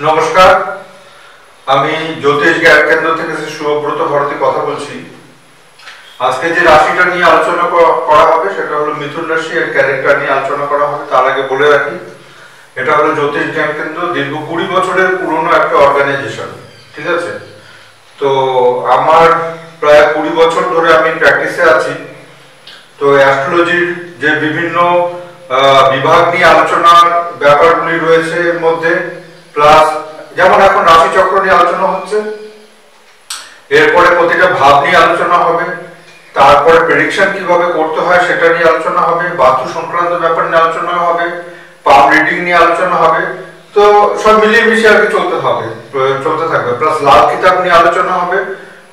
নমস্কার, আমি জ্যোতিষ জ্ঞান কেন্দ্র থেকে শুভব্রত ভারতী কথা বলছি। আজকে যে রাশিটা নিয়ে আলোচনা করা হবে সেটা হলো মিথুন রাশি। এর ক্যারেক্টার নিয়ে আলোচনা করা হবে। তার আগে বলে রাখি, এটা হলো জ্যোতিষ জ্ঞান কেন্দ্র, দীর্ঘ 20 বছরের পুরনো একটা অর্গানাইজেশন। ঠিক আছে, তো আমার প্রায় 20 বছর ধরে আমি প্র্যাকটিসে আছি। তো অ্যাস্ট্রোলজির যে বিভিন্ন বিভাগ নিয়ে আলোচনার ব্যাপারগুলি রয়েছে এর মধ্যে, প্লাস যেমন এখন রাশি চক্র নিয়ে আলোচনা হচ্ছে, এরপরে প্রতিটা ভাব নিয়ে আলোচনা হবে, তারপরে প্রেডিকশন কিভাবে করতে হয় সেটা নিয়ে আলোচনা হবে, বাস্তু সংক্রান্ত ব্যাপার নিয়ে আলোচনা হবে, পাম রিডিং নিয়ে আলোচনা হবে। তো সব মিলিয়ে মিশিয়ে আর কি চলতে থাকবে। প্লাস লাল কিতাব নিয়ে আলোচনা হবে,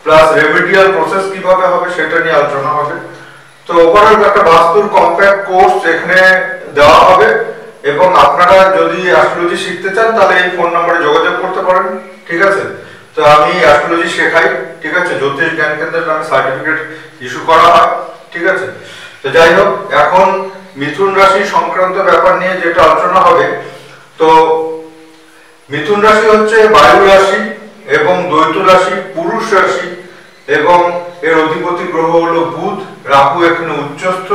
প্লাস রেমেডিয়াল প্রসেস কিভাবে হবে সেটা নিয়ে আলোচনা হবে। তো ওভারঅল একটা বাস্তুর কম্প্যাক্ট কোর্স এখানে দেওয়া হবে, এবং আপনারা যদি অ্যাস্ট্রোলজি শিখতে চান তাহলে এই ফোন নম্বরে যোগাযোগ করতে পারেন। ঠিক আছে, তো আমি অ্যাস্ট্রোলজি শেখাই। ঠিক আছে, জ্যোতিষ জ্ঞান কেন্দ্রের নামে সার্টিফিকেট ইস্যু করা হয়। ঠিক আছে, তো যাই হোক, এখন মিথুন রাশি সংক্রান্ত ব্যাপার নিয়ে যেটা আলোচনা হবে, তো মিথুন রাশি হচ্ছে বায়ু রাশি এবং দ্বৈত রাশি, পুরুষ রাশি, এবং এর অধিপতি গ্রহ হলো বুধ। রাহু এখানে উচ্চস্থ,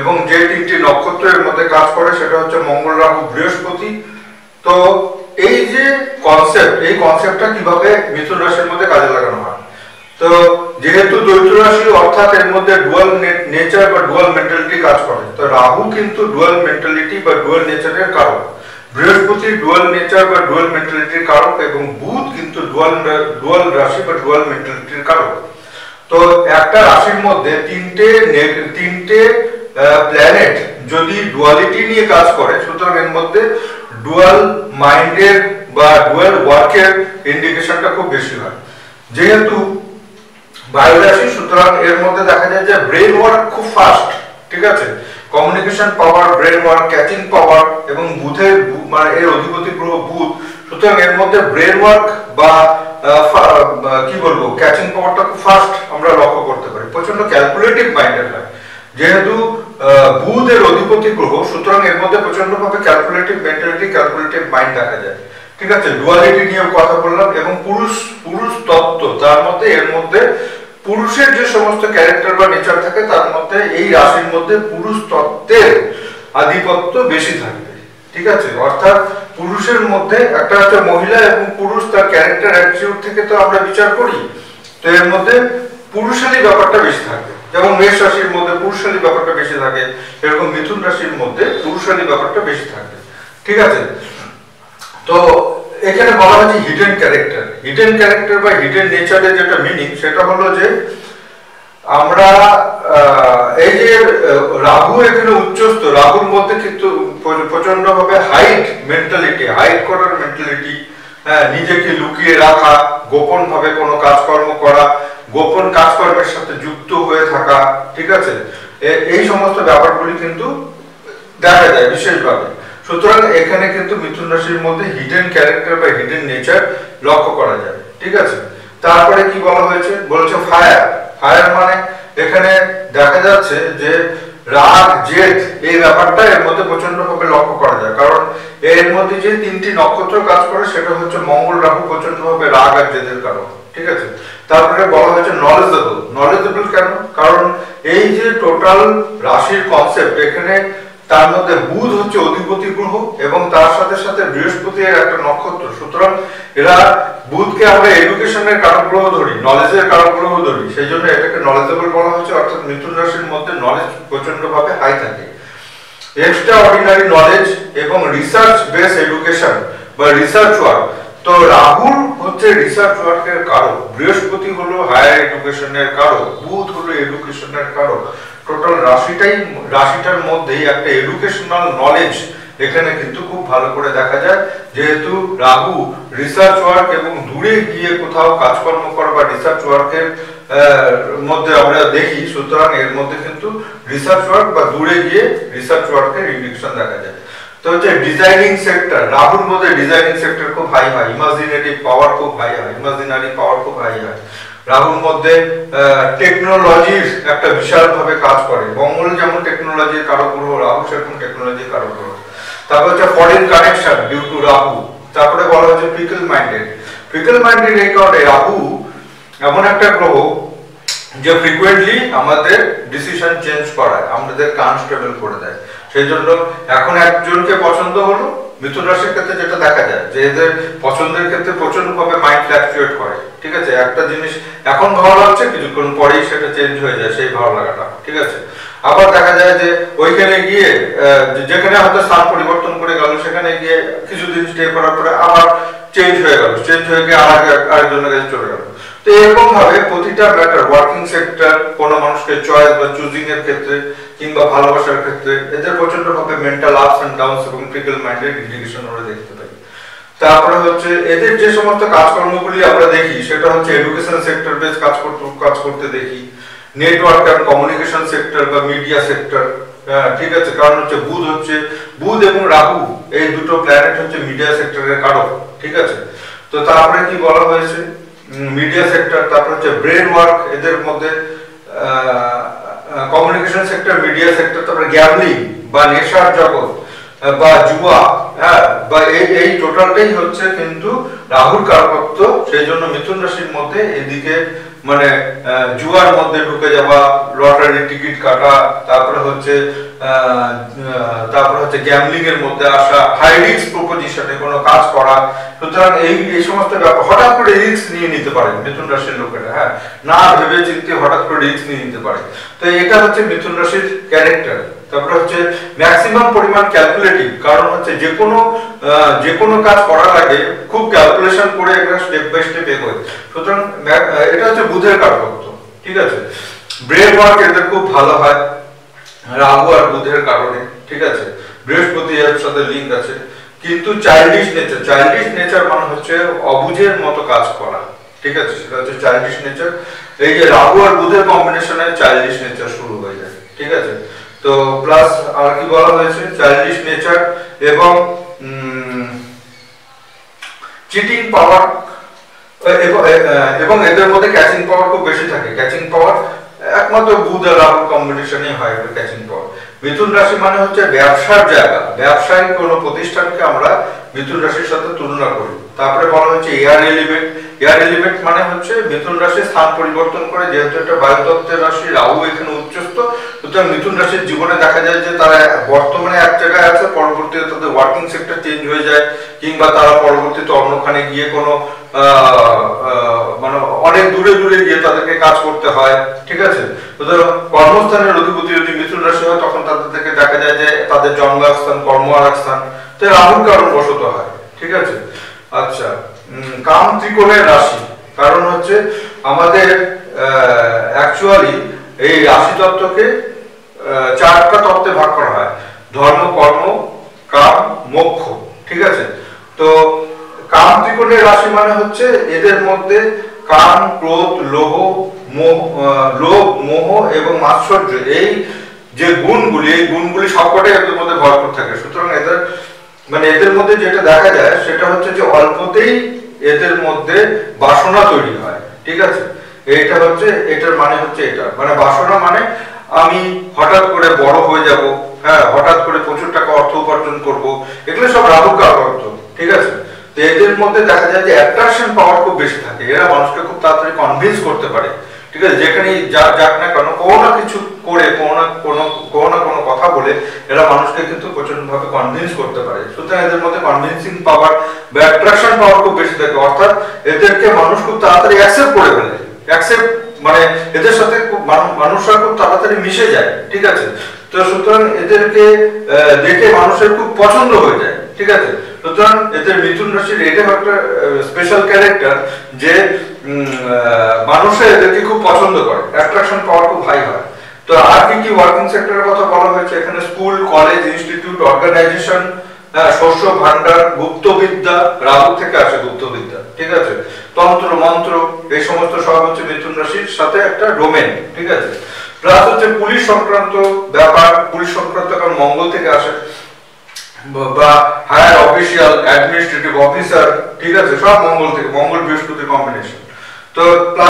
এবং যে তিনটি নক্ষত্র এর মধ্যে কাজ করে সেটা হচ্ছে মঙ্গল, রাহু, বৃহস্পতি। তো এই যে কনসেপ্ট, এই কনসেপ্টটা কিভাবে মিথুন রাশির মধ্যে কাজে লাগানো হয়। তো যেহেতু দ্বৈত রাশি, অর্থাৎ এর মধ্যে ডুয়াল নেচার বা ডুয়াল মেন্টালিটি কাজ করে, তো রাহু কিন্তু ডুয়াল মেন্টালিটি বা ডুয়াল নেচারের কারক, বৃহস্পতি ডুয়াল নেচার বা ডুয়াল মেন্টালিটির কারক, এবং বুধ কিন্তু ডুয়াল রাশি বা ডুয়াল মেন্টালিটির কারক। তো একটা রাশির মধ্যে তিনটে প্ল্যানেট যদি ডুয়ালিটি নিয়ে কাজ করে, সুতরাং এর মধ্যে ডুয়াল মাইন্ডের বা ডুয়াল ওয়ার্কের ইন্ডিকেশনটা খুব বেশি হয়। যেহেতু বায়ু রাশি, সুতরাং এর মধ্যে দেখা যায় যে ব্রেন ওয়ার্ক খুব ফাস্ট। ঠিক আছে, কমিউনিকেশন পাওয়ার, ব্রেন ওয়ার্ক, ক্যাচিং পাওয়ার, এবং বুধের মানে এর অধিপতি গ্রহ বুধ, সুতরাং এর মধ্যে ব্রেন ওয়ার্ক বা কি বলবো, ক্যাচিং পাওয়ারটা খুব ফাস্ট আমরা লক্ষ্য করতে পারি। প্রচন্ড ক্যালকুলেটিভ মাইন্ডের হয়। যেহেতু বুধ এর অধিপতি গ্রহ, সুতরাং এর মধ্যে প্রচন্ড ভাবে ক্যালকুলেটিভ মেন্টালিটি, ক্যালকুলেটিভ মাইন্ড দেখা যায়। ঠিক আছে, ডুয়ালিটি নিয়ে কথা বললাম, এবং পুরুষ তত্ত্ব, তার মধ্যে এর মধ্যে পুরুষের যে সমস্ত ক্যারেক্টার বা নেচার থাকে তার মধ্যে এই রাশির মধ্যে পুরুষ তত্ত্বের আধিপত্য বেশি থাকবে। ঠিক আছে, অর্থাৎ পুরুষের মধ্যে একটা হচ্ছে মহিলা এবং পুরুষ, তার ক্যারেক্টার অ্যাটিটিউড থেকে তো আমরা বিচার করি, তো এর মধ্যে পুরুষালী ব্যাপারটা বেশি থাকবে। যেমন মেষ রাশির মধ্যে পুরুষালী ব্যাপারটা বেশি থাকে, এরকম মিথুন রাশির মধ্যে পুরুষালী ব্যাপারটা বেশি থাকবে। ঠিক আছে, তো এখানে বলা হচ্ছে হিডেন ক্যারেক্টার বা হিডেন নেচারের যেটা মিনিং, সেটা হলো যে আমরা এই যে রাহু এখানে উচ্চস্থ, রাহুর মধ্যে কিন্তু প্রচন্ড ভাবে হাইড করার মেন্টালিটি, নিজেকে লুকিয়ে রাখা, গোপন ভাবে কোনো কাজকর্ম করা, গোপন কাজকর্মের সাথে যুক্ত হয়ে থাকা। ঠিক আছে, এই সমস্ত ব্যাপারগুলি কিন্তু দেখা যায় বিশেষভাবে। সুতরাং এখানে কিন্তু মিথুন রাশির মধ্যে হিডেন ক্যারেক্টার বা হিডেন নেচার লক্ষ্য করা যায়। ঠিক আছে, তারপরে কি বলা হয়েছে, বলেছে ফায়ার মানে এখানে দেখা যাচ্ছে যে রাগ, জেদ, এই ব্যাপারটা এর মধ্যে প্রচন্ড ভাবে লক্ষ্য করা যায়। কারণ এর মধ্যে যে তিনটি নক্ষত্র কাজ করে সেটা হচ্ছে মঙ্গল, রাহু প্রচন্ড ভাবে রাগ আর জেদের কারণ। ঠিক আছে, তারপরে বলা হয়েছে নলেজেবল কেন, কারণ এই যে টোটাল রাশির কনসেপ্ট, এখানে তার মধ্যে বুধ হচ্ছে অধিপতি গ্রহ, এবং তার সাথে সাথে বৃহস্পতি এর একটা নক্ষত্র। সুতরাং এরা, বুধকে আমরা এডুকেশনের কারক গ্রহ ধরি, নলেজের কারক গ্রহ ধরি, সেই জন্য এটাকে নলেজেবল বলা হচ্ছে। অর্থাৎ মিথুন রাশির মধ্যে নলেজ প্রচন্ড ভাবে হাই থাকে, এক্সট্রা অর্ডিনারি নলেজ এবং রিসার্চ বেস এডুকেশন বা রিসার্চ ওয়ার্ক। তো রাহুল হচ্ছে রিসার্চ ওয়ার্কের কারক, বৃহস্পতি হলো হায়ার এডুকেশনের কারক, বুধ হলো এডুকেশনের কারক। টোটাল রাশিটার মধ্যেই একটা এডুকেশনাল নলেজ এখানে কিন্তু খুব ভালো করে দেখা যায়। যেহেতু রাহু রিসার্চ ওয়ার্ক এবং দূরে গিয়ে কোথাও কাজকর্ম করা বা রিসার্চ ওয়ার্কের মধ্যে আমরা দেখি, সুতরাং এর মধ্যে কিন্তু রিসার্চ ওয়ার্ক বা দূরে গিয়ে রিসার্চ ওয়ার্কের ইন্ডিকেশন দেখা যায়। তো হচ্ছে ডিজাইনিং সেক্টর, রাহুর মধ্যে ডিজাইনিং সেক্টর খুব হাই হয়, ইমাজিনারি পাওয়ার খুব হাই হয়। রাহুর মধ্যে টেকনোলজির একটা বিশাল ভাবে কাজ করে। মঙ্গল যেমন টেকনোলজির কারক গ্রহ, রাহু সেরকম টেকনোলজির কারক গ্রহ। তারপর হচ্ছে foreign connection due to Rahu, তারপরে বলা হচ্ছে ফিকল মাইন্ডেড। ফিকল মাইন্ডেড এই কারণে রাহু এমন একটা গ্রহ যে ফ্রিকোয়েন্টলি আমাদের ডিসিশন চেঞ্জ করায়, আমাদের আনস্টেবল করে দেয়। সেই জন্য এখন একজনকে পছন্দ হলো, মিথুন রাশির ক্ষেত্রে যেটা দেখা যায় যে এদের পছন্দের ক্ষেত্রে প্রচন্ড ভাবে মাইন্ড ফ্ল্যাকচুয়েট করে, ঠিক আছে। একটা জিনিস এখন ভালো লাগছে, কিছুক্ষণ পরেই সেটা চেঞ্জ হয়ে যায় সেই ভালো লাগাটা, ঠিক আছে। আবার দেখা যায় যে ওইখানে গিয়ে যেখানে হয়তো স্থান পরিবর্তন করে গেল, সেখানে গিয়ে কিছুদিন স্টে করার পরে আবার চেঞ্জ হয়ে গেল, চেঞ্জ হয়ে গিয়ে আরেকজনের কাছে চলে গেল। তো এরকম ভাবে প্রতিটা ম্যাটার, ওয়ার্কিং সেক্টর, কোন মানুষকে চয়েস বা চুজিং এর ক্ষেত্রে কিংবা ভালোবাসার ক্ষেত্রে এদের প্রচন্ড ভাবে মেন্টাল আপস এন্ড ডাউনস এবং ফিকল মাইন্ডের ইন্ডিকেশন আমরা দেখতে পাই। তারপরে হচ্ছে এদের যে সমস্ত কাজকর্মগুলি আমরা দেখি সেটা হচ্ছে এডুকেশন সেক্টর বেস কাজ করতে দেখি, নেটওয়ার্ক এন্ড কমিউনিকেশন সেক্টর বা মিডিয়া সেক্টর, ঠিক আছে। কারণ হচ্ছে বুধ এবং রাহু এই দুটো প্ল্যানেট হচ্ছে মিডিয়া সেক্টরের কারক, ঠিক আছে। তো তারপরে কি বলা হয়েছে, মিডিয়া সেক্টর, তারপর হচ্ছে ব্রেন ওয়ার্ক এদের মধ্যে, কমিউনিকেশন সেক্টর, মিডিয়া সেক্টর, তারপরে গ্যামলিং বা নেশার জগৎ বা জুয়া, হ্যাঁ, বা এই টোটালটাই হচ্ছে কিন্তু রাহুর কারকত্ব। সেই জন্য মিথুন রাশির মধ্যে এদিকে মানে জুয়ার মধ্যে ঢুকে যাওয়া, লটারি টিকিট কাটা, তারপরে হচ্ছে গ্যামলিং এর মধ্যে আসা, হাই রিস্ক প্রপোজিশনে কোনো কাজ করা। সুতরাং এই সমস্ত ব্যাপার হঠাৎ করে রিস্ক নিয়ে নিতে পারে মিথুন রাশির লোকেরা, হ্যাঁ, না ভেবে চিন্তে হঠাৎ করে রিস্ক নিয়ে নিতে পারে। তো এটা হচ্ছে মিথুন রাশির ক্যারেক্টার। তারপরে হচ্ছে ম্যাক্সিমাম পরিমাণ ক্যালকুলেটিভ, কারণ হচ্ছে যে কোনো কাজ করার আগে খুব ক্যালকুলেশন করে একটা স্টেপ বাই স্টেপ এগোয়। সুতরাং এটা হচ্ছে বুধের কারকত্ব, ঠিক আছে। ব্রেন ওয়ার্ক এদের খুব ভালো হয় রাহু আর বুধের কারণে, ঠিক আছে। বৃহস্পতি এর সাথে লিঙ্ক আছে। কিন্তু চাইল্ডিশ নেচার মানে হচ্ছে অবুঝের মতো কাজ করা, ঠিক আছে, সেটা হচ্ছে চাইল্ডিশ নেচার। এই যে রাহু আর বুধের কম্বিনেশনে চাইল্ডিশ নেচার শুরু হয়ে যায়, ঠিক আছে। তো প্লাস আর কি বলা হয়েছে, চাইল্ডিশ নেচার এবং চিটিং পাওয়ার, এবং এদের মধ্যে ক্যাচিং পাওয়ার খুব বেশি থাকে। ক্যাচিং পাওয়ার একমাত্র বুধ আর রাহু কম্বিনেশনে হয় এটা ক্যাচিং পাওয়ার। মিথুন রাশি মানে হচ্ছে ব্যবসার জায়গা, ব্যবসায়িক কোনো প্রতিষ্ঠানকে আমরা মিথুন রাশির সাথে তুলনা করি। তারপরে বলা হচ্ছে এয়ার এলিমেন্ট মানে হচ্ছে মিথুন রাশির স্থান পরিবর্তন করে, যেহেতু একটা বায়ুতত্ত্বের রাশি, রাহু এখানে উচ্চস্থ, সুতরাং মিথুন রাশির জীবনে দেখা যায় যে তারা বর্তমানে এক জায়গায় আছে, পরবর্তীতে তাদের ওয়ার্কিং সেক্টর চেঞ্জ হয়ে যায়, কিংবা তারা পরবর্তীতে অন্যখানে গিয়ে কোনো মানে অনেক দূরে গিয়ে তাদেরকে কাজ করতে হয়, ঠিক আছে। সুতরাং কর্মস্থানের অধিপতি যদি মিথুন রাশি হয়, তখন তাদেরকে দেখা যায় যে তাদের জন্মস্থান, কর্ম স্থান তো রাহুর কারণ বশত হয়, ঠিক আছে। আচ্ছা, কাম ত্রিকোণের রাশি, কারণ হচ্ছে আমাদের অ্যাকচুয়ালি এই রাশি তত্ত্বকে চারটা তত্ত্বে ভাগ করা হয়, ধর্ম, কর্ম, কাম, মোক্ষ, ঠিক আছে। তো কাম ত্রিকোণের রাশি মানে হচ্ছে এদের মধ্যে কাম, ক্রোধ, লোভ, মোহ এবং মাৎসর্য, এই যে গুণগুলি, এই গুণগুলি সবকটাই এদের মধ্যে ভরপুর থাকে। সুতরাং এদের মধ্যে যেটা দেখা যায় সেটা হচ্ছে যে অল্পতেই এদের মধ্যে বাসনা তৈরি হয়, ঠিক আছে। এইটা হচ্ছে, এটার মানে হচ্ছে এটা, মানে বাসনা মানে আমি হঠাৎ করে বড় হয়ে যাব, হ্যাঁ, হঠাৎ করে প্রচুর টাকা অর্থ উপার্জন করব, এগুলো সব রাহু কারকত্ব, ঠিক আছে। তো এদের মধ্যে দেখা যায় যে অ্যাট্রাকশন পাওয়ার খুব বেশি থাকে, এরা মানুষকে খুব তাড়াতাড়ি কনভিন্স করতে পারে, ঠিক আছে। যেখানে যাক না কেন কোনো না কিছু করে, কোনো না কোনো কথা বলে এরা মানুষকে কিন্তু প্রচন্ড ভাবে কনভিন্স করতে পারে। সুতরাং এদের মধ্যে কনভিন্সিং পাওয়ার বা অ্যাট্রাকশন পাওয়ার খুব বেশি থাকে, অর্থাৎ এদেরকে মানুষ খুব তাড়াতাড়ি অ্যাকসেপ্ট করে ফেলে, মানে এদের সাথে মানুষরা খুব তাড়াতাড়ি মিশে যায়, ঠিক আছে। তো সুতরাং এদেরকে দেখে মানুষের খুব পছন্দ হয়ে যায়, ঠিক আছে। সুতরাং এদের মিথুন রাশির এটা একটা স্পেশাল ক্যারেক্টার যে মানুষরা এদেরকে খুব পছন্দ করে, অ্যাট্রাকশন পাওয়ার খুব হাই হয়। তো আর কি ওয়ার্কিং সেক্টরের কথা বলা হয়েছে এখানে, স্কুল, কলেজ, ইনস্টিটিউট, অর্গানাইজেশন, শস্য ভান্ডার, গুপ্তবিদ্যা, রাহু থেকে আসে গুপ্তবিদ্যা, ঠিক আছে, তন্ত্র মন্ত্র, এই সমস্ত সব হচ্ছে মিথুন রাশির সাথে একটা ডোমেন, ঠিক আছে। প্লাস হচ্ছে পুলিশ সংক্রান্ত ব্যাপার, পুলিশ সংক্রান্ত কারণ মঙ্গল থেকে আসে, বা হায়ার অফিসিয়াল, অ্যাডমিনিস্ট্রেটিভ অফিসার, ঠিক আছে, সব মঙ্গল থেকে, মঙ্গল বৃহস্পতি কম্বিনেশন। তো